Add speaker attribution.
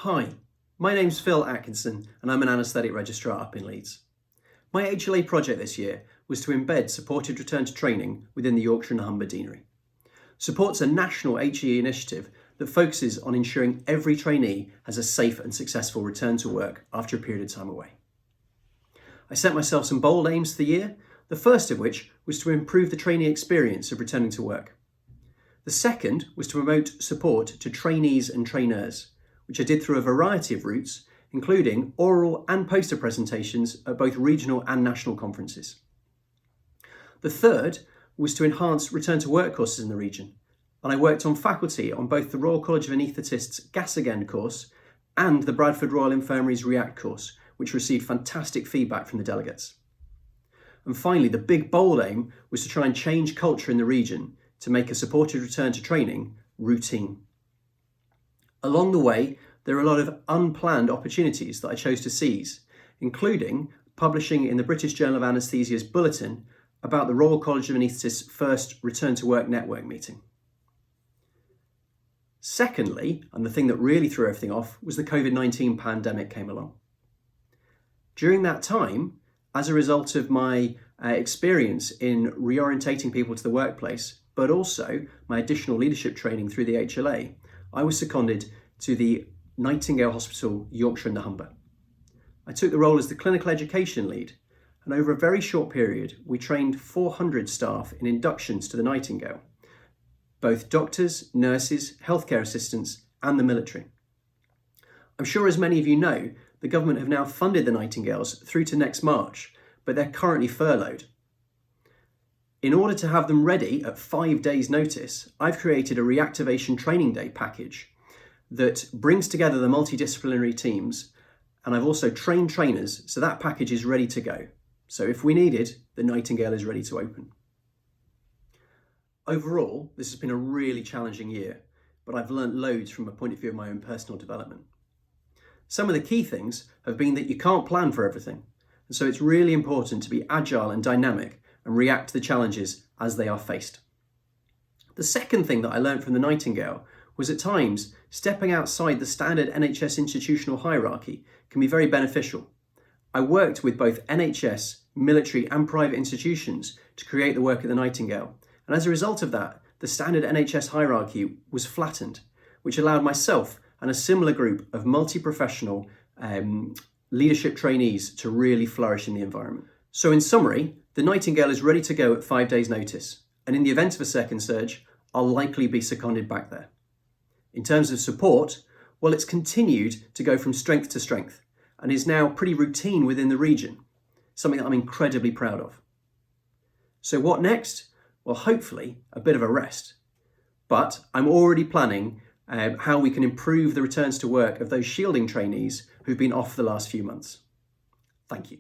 Speaker 1: Hi, my name's Phil Atkinson and I'm an anaesthetic registrar up in Leeds. My HLA project this year was to embed supported return to training within the Yorkshire and Humber deanery. Support's a national HE initiative that focuses on ensuring every trainee has a safe and successful return to work after a period of time away. I set myself some bold aims for the year, the first of which was to improve the trainee experience of returning to work. The second was to promote support to trainees and trainers, which I did through a variety of routes, including oral and poster presentations at both regional and national conferences. The third was to enhance return to work courses in the region, and I worked on faculty on both the Royal College of Anaesthetists Gas Again course and the Bradford Royal Infirmary's React course, which received fantastic feedback from the delegates. And finally, the big bold aim was to try and change culture in the region to make a supported return to training routine. Along the way, there are a lot of unplanned opportunities that I chose to seize, including publishing in the British Journal of Anaesthesia's bulletin about the Royal College of Anaesthetists' first Return to Work network meeting. Secondly, and the thing that really threw everything off, was the COVID-19 pandemic came along. During that time, as a result of my experience in reorientating people to the workplace, but also my additional leadership training through the HLA, I was seconded to the Nightingale Hospital, Yorkshire and Humber. I took the role as the clinical education lead, and over a very short period, we trained 400 staff in inductions to the Nightingale, both doctors, nurses, healthcare assistants, and the military. I'm sure as many of you know, the government have now funded the Nightingales through to next March, but they're currently furloughed. In order to have them ready at 5 days' notice, I've created a reactivation training day package that brings together the multidisciplinary teams, and I've also trained trainers, so that package is ready to go. So if we need it, the Nightingale is ready to open. Overall, this has been a really challenging year, but I've learnt loads from a point of view of my own personal development. Some of the key things have been that you can't plan for everything, and so it's really important to be agile and dynamic and react to the challenges as they are faced. The second thing that I learned from the Nightingale was at times stepping outside the standard NHS institutional hierarchy can be very beneficial. I worked with both NHS, military and private institutions to create the work at the Nightingale, and as a result of that, the standard NHS hierarchy was flattened, which allowed myself and a similar group of multi-professional leadership trainees to really flourish in the environment. So in summary, the Nightingale is ready to go at 5 days' notice, and in the event of a second surge, I'll likely be seconded back there. In terms of support, well, it's continued to go from strength to strength and is now pretty routine within the region, something that I'm incredibly proud of. So what next? Well, hopefully a bit of a rest, but I'm already planning how we can improve the returns to work of those shielding trainees who've been off the last few months. Thank you.